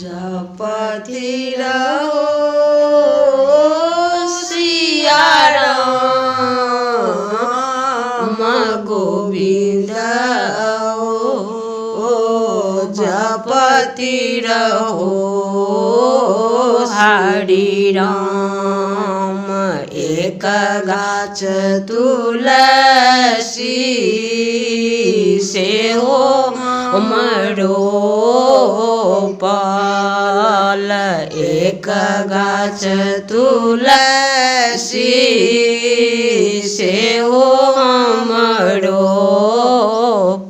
जपति रहो सिया राम गोविंद जपति रहो हरि राम एक गाछ तुलसी से हो मरो पाल एक गाछ तुलसी से हो मरो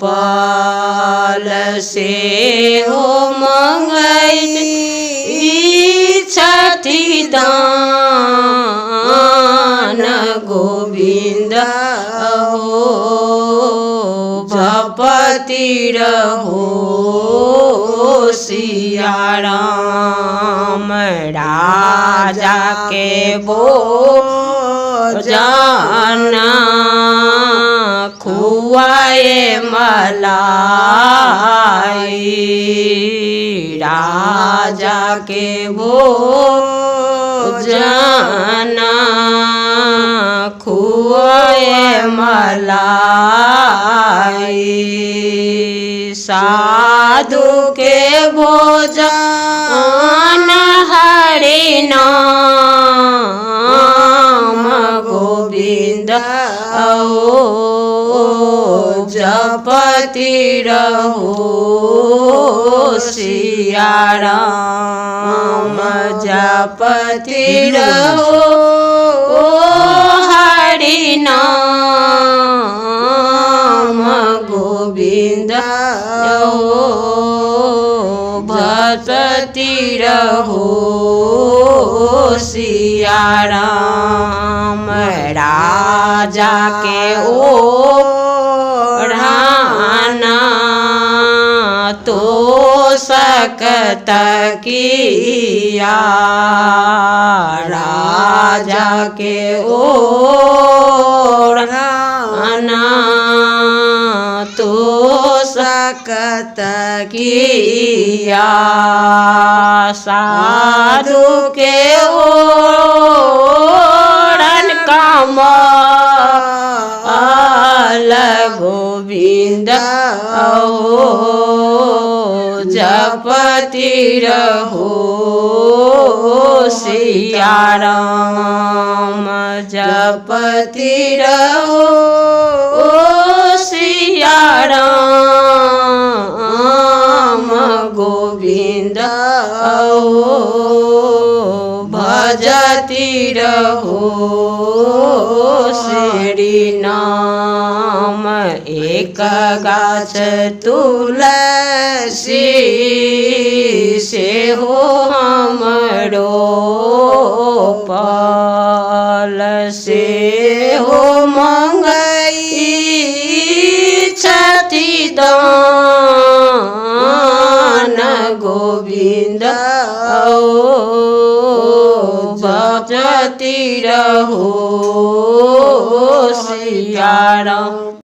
पाल से हो मंगई छठी दान गोविंद हो जपति रहो सिया राम राजा के भोजन खुआए मलाई राजा के भोजन खुआए मलाई साधु के भोजन हरि नाम गोविंद जपति रहो सिया राम जपति रहो हरि नाम गोविंद जपति रहो सिया राम राजा के ओढ़ाना तो सकत किया राजा के ओढ़ाना तो सकत किया साधु के ओढ़न कमल गोविंद जपति रहो सिया राम जपति रहो सिया राम गोविंद भजति रहो श्री नाम एक गाछ तुलसी से हो हमरो पाल से हो मंगई छठी दान गोविंद भजति रहो सिया राम।